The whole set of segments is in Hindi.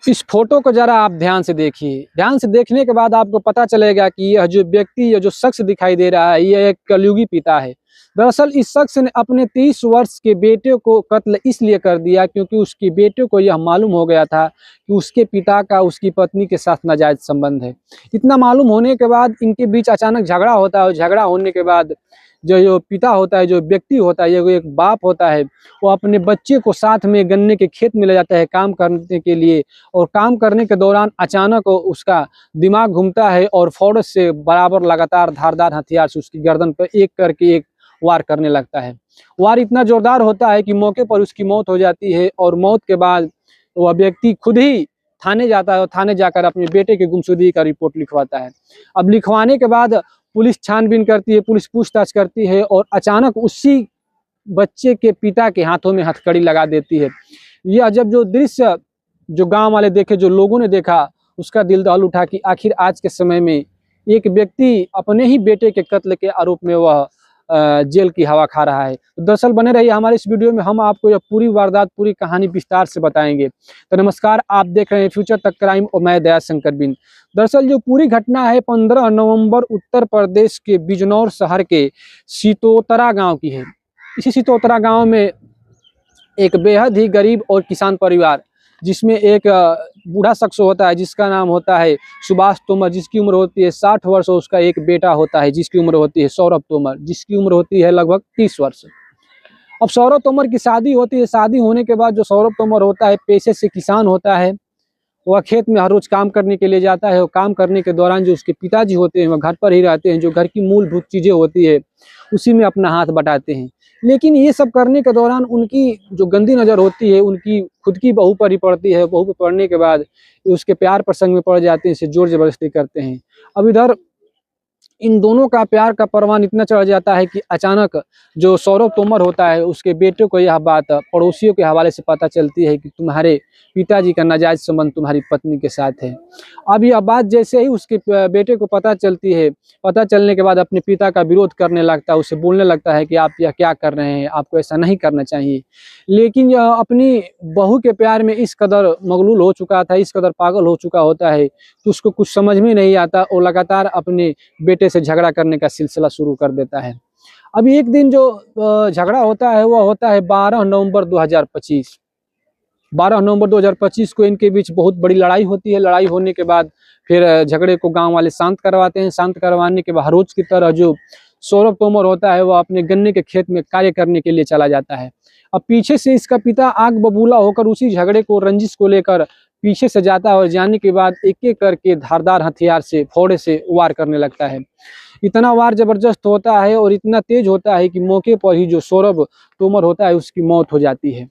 इस फोटो को जरा आप ध्यान से देखिए। ध्यान से देखने के बाद आपको पता चलेगा कि यह जो व्यक्ति, यह जो शख्स दिखाई दे रहा है, यह एक कलयुगी पिता है। दरअसल इस शख्स ने अपने 30 वर्ष के बेटे को कत्ल इसलिए कर दिया क्योंकि उसके बेटे को यह मालूम हो गया था कि उसके पिता का उसकी पत्नी के साथ नाजायज संबंध है। इतना मालूम होने के बाद इनके बीच अचानक झगड़ा होता है और झगड़ा होने के बाद जो पिता होता है, जो व्यक्ति होता है, ये एक बाप होता है, वो अपने बच्चे को साथ में गन्ने के खेत में ले जाता है काम करने के लिए। और काम करने के दौरान अचानक उसका दिमाग घूमता है और फौरन से बराबर लगातार धारदार हथियार से उसकी गर्दन पर एक करके एक वार करने लगता है। वार इतना जोरदार होता है कि मौके पर उसकी मौत हो जाती है और मौत के बाद वह व्यक्ति खुद ही थाने जाता है और थाने जाकर अपने बेटे की गुमशुदगी का रिपोर्ट लिखवाता है। अब लिखवाने के बाद पुलिस छानबीन करती है, पुलिस पूछताछ करती है और अचानक उसी बच्चे के पिता के हाथों में हथकड़ी लगा देती है। यह जब जो दृश्य जो गांव वाले देखे, जो लोगों ने देखा, उसका दिल दहल उठा कि आखिर आज के समय में एक व्यक्ति अपने ही बेटे के कत्ल के आरोप में वह जेल की हवा खा रहा है। तो दरअसल बने रहिए हमारे इस वीडियो में, हम आपको यह पूरी वारदात, पूरी कहानी विस्तार से बताएंगे। तो नमस्कार, आप देख रहे हैं फ्यूचर तक क्राइम और मैं दया शंकर बिन। दरअसल जो पूरी घटना है 15 नवंबर उत्तर प्रदेश के बिजनौर शहर के सितोतरा गांव की है। इसी सितोतरा गांव में एक बेहद ही गरीब और किसान परिवार, जिसमें एक बूढ़ा शख्स होता है जिसका नाम होता है सुभाष तोमर, जिसकी उम्र होती है 60 वर्ष, और उसका एक बेटा होता है जिसकी उम्र होती है सौरभ तोमर, जिसकी उम्र होती है लगभग 30 वर्ष। अब सौरभ तोमर की शादी होती है। शादी होने के बाद जो सौरभ तोमर होता है पेशे से किसान होता है। वह खेत में हर रोज काम करने के लिए जाता है और काम करने के दौरान जो उसके पिताजी होते हैं वह घर पर ही रहते हैं। जो घर की मूलभूत चीजें होती है उसी में अपना हाथ बटाते हैं। लेकिन ये सब करने के दौरान उनकी जो गंदी नज़र होती है उनकी खुद की बहू पर ही पड़ती है। बहू पर पड़ने के बाद उसके प्यार प्रसंग में पड़ जाते हैं, इसे जोर जबरदस्ती करते हैं। अब इधर इन दोनों का प्यार का परवान इतना चढ़ जाता है कि अचानक जो सौरभ तोमर होता है उसके बेटे को यह बात पड़ोसियों के हवाले से पता चलती है कि तुम्हारे पिताजी का नाजायज संबंध तुम्हारी पत्नी के साथ है। अब यह बात जैसे ही उसके बेटे को पता चलती है, पता चलने के बाद अपने पिता का विरोध करने लगता है, उसे बोलने लगता है कि आप यह क्या कर रहे हैं, आपको ऐसा नहीं करना चाहिए। लेकिन यह अपनी बहू के प्यार में इस कदर मगलूल हो चुका था, इस कदर पागल हो चुका होता है कि उसको कुछ समझ में नहीं आता और लगातार अपने बेटे से झगड़ा करने का सिलसिला शुरू कर देता है। अभी एक दिन जो झगड़ा होता है वह होता है 12 नवंबर 2025। 12 नवंबर 2025 को इनके बीच बहुत बड़ी लड़ाई होती है। लड़ाई होने के बाद फिर झगड़े को गांव वाले शांत करवाते हैं। शांत करवाने के बाद रोज की तरह जो सौरभ तोमर होता है वह अपने गन्ने के खेत में कार्य करने के लिए चला जाता है। अब पीछे से इसका पिता आग बबूला होकर उसी झगड़े को, रंजिश को लेकर पीछे से जाता है और जाने के बाद एक एक करके धारदार हथियार से, फोड़े से वार करने लगता है। इतना वार जबरदस्त होता है और इतना तेज होता है कि मौके पर ही जो सौरभ तोमर होता है उसकी मौत हो जाती है।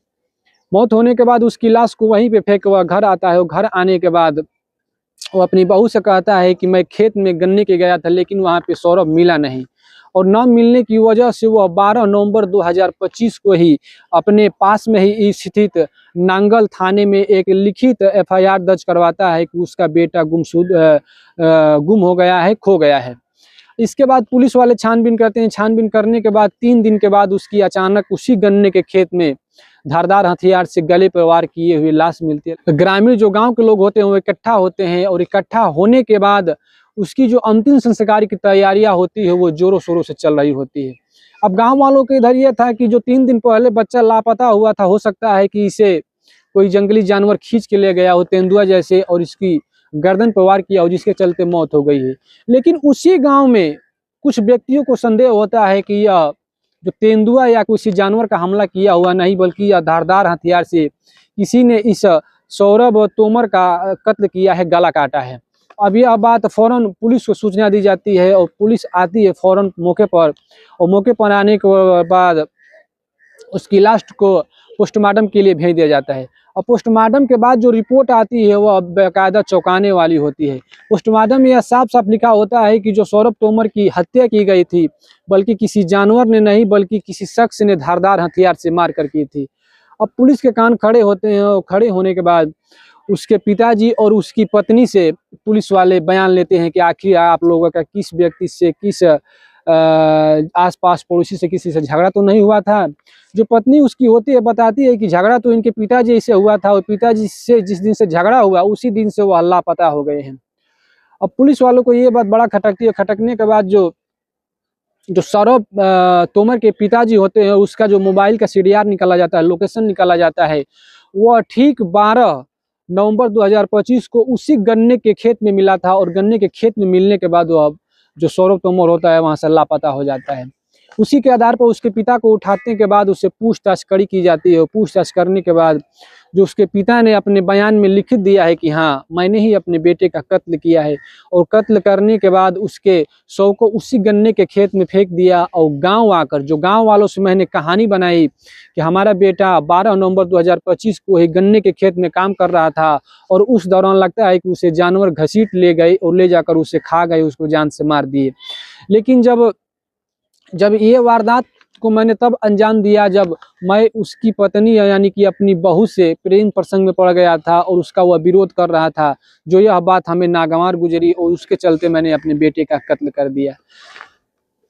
मौत होने के बाद उसकी लाश को वहीं पे फेंक वह घर आता है और घर आने के बाद वो अपनी बहू से कहता है कि मैं खेत में गन्ने के गया था लेकिन वहाँ पे सौरभ मिला नहीं। और न मिलने की वजह से वह 12 नवंबर 2025 को ही अपने पास में ही स्थित नांगल थाने में एक लिखित एफआईआर दर्ज करवाता है कि उसका बेटा गुम हो गया है, खो गया है। इसके बाद पुलिस वाले छानबीन करते हैं। छानबीन करने के बाद 3 दिन के बाद उसकी अचानक उसी गन्ने के खेत में धारदार हथियार से गले पर वार किए हुए लाश मिलती है। ग्रामीण जो गांव के लोग होते हैं वो इकट्ठा होते हैं और इकट्ठा होने के बाद उसकी जो अंतिम संस्कार की तैयारियां होती है वो जोरों शोरों से चल रही होती है। अब गांव वालों के इधर ये था कि जो 3 दिन पहले बच्चा लापता हुआ था, हो सकता है कि इसे कोई जंगली जानवर खींच के ले गया हो, तेंदुआ जैसे, और इसकी गर्दन पर वार किया हो जिसके चलते मौत हो गई है। लेकिन उसी गांव में कुछ व्यक्तियों को संदेह होता है कि यह जो तेंदुआ या किसी जानवर का हमला किया हुआ नहीं, बल्कि यह धारदार हथियार से किसी ने इस सौरभ तोमर का कत्ल किया है, गला काटा है। अब यह बात फौरन पुलिस को सूचना दी जाती है और पुलिस आती है फौरन मौके पर, और मौके पर आने के बाद उसकी लाश को पोस्टमार्टम के लिए भेज दिया जाता है। और पोस्टमार्टम के बाद जो रिपोर्ट आती है वह बाकायदा चौंकाने वाली होती है। पोस्टमार्टम में यह साफ साफ लिखा होता है कि जो सौरभ तोमर की हत्या की गई थी बल्कि किसी जानवर ने नहीं, बल्कि किसी शख्स ने धारदार हथियार से मार कर की थी। अब पुलिस के कान खड़े होते हैं और खड़े होने के बाद उसके पिताजी और उसकी पत्नी से पुलिस वाले बयान लेते हैं कि आखिर आप लोगों का किस व्यक्ति से, किस आसपास पड़ोसी से किसी से झगड़ा तो नहीं हुआ था। जो पत्नी उसकी होती है बताती है कि झगड़ा तो इनके पिताजी से हुआ था और पिताजी से जिस दिन से झगड़ा हुआ उसी दिन से वो लापता हो गए हैं। अब पुलिस वालों को ये बात बड़ा खटकती है। खटकने के बाद जो सौरभ तोमर के पिताजी होते हैं उसका जो मोबाइल का सीडीआर निकाला जाता है, लोकेशन निकाला जाता है, वह ठीक 12 नवंबर 2025 को उसी गन्ने के खेत में मिला था और गन्ने के खेत में मिलने के बाद वह जो सौरभ तोमर होता है वहां से लापता हो जाता है। उसी के आधार पर उसके पिता को उठाने के बाद उससे पूछताछ कड़ी की जाती है। पूछताछ करने के बाद जो उसके पिता ने अपने बयान में लिखित दिया है कि हाँ मैंने ही अपने बेटे का कत्ल किया है, और कत्ल करने के बाद उसके शव को उसी गन्ने के खेत में फेंक दिया। और गांव आकर जो गांव वालों से मैंने कहानी बनाई कि हमारा बेटा 12 नवंबर 2025 को ही गन्ने के खेत में काम कर रहा था और उस दौरान लगता है कि उसे जानवर घसीट ले गए और ले जाकर उसे खा गए, उसको जान से मार दिए। लेकिन जब ये वारदात को मैंने तब अंजाम दिया जब मैं उसकी पत्नी यानी कि अपनी बहू से प्रेम प्रसंग में पड़ गया था और उसका वह विरोध कर रहा था, जो यह बात हमें नागवार गुजरी और उसके चलते मैंने अपने बेटे का कत्ल कर दिया।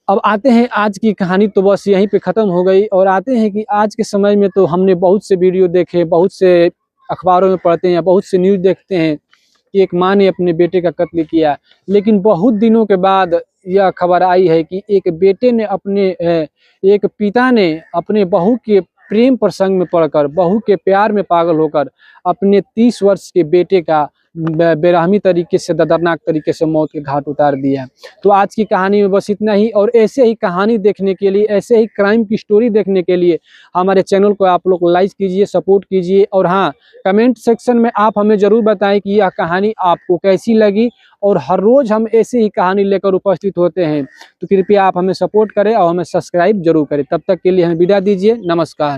अब आते हैं आज की कहानी, तो बस यहीं पे ख़त्म हो गई। और आते हैं कि आज के समय में तो हमने बहुत से वीडियो देखे, बहुत से अखबारों में पढ़ते हैं, बहुत से न्यूज़ देखते हैं कि एक माँ ने अपने बेटे का कत्ल किया। लेकिन बहुत दिनों के बाद यह खबर आई है कि एक पिता ने अपने बहू के प्रेम प्रसंग में पड़कर, बहू के प्यार में पागल होकर अपने 30 वर्ष के बेटे का बेरहमी तरीके से, दर्दनाक तरीके से मौत के घाट उतार दिया। तो आज की कहानी में बस इतना ही। और ऐसे ही कहानी देखने के लिए, ऐसे ही क्राइम की स्टोरी देखने के लिए हमारे चैनल को आप लोग लाइक कीजिए, सपोर्ट कीजिए। और हाँ, कमेंट सेक्शन में आप हमें ज़रूर बताएं कि यह कहानी आपको कैसी लगी। और हर रोज़ हम ऐसे ही कहानी लेकर उपस्थित होते हैं, तो कृपया आप हमें सपोर्ट करें और हमें सब्सक्राइब जरूर करें। तब तक के लिए हमें विदा दीजिए। नमस्कार।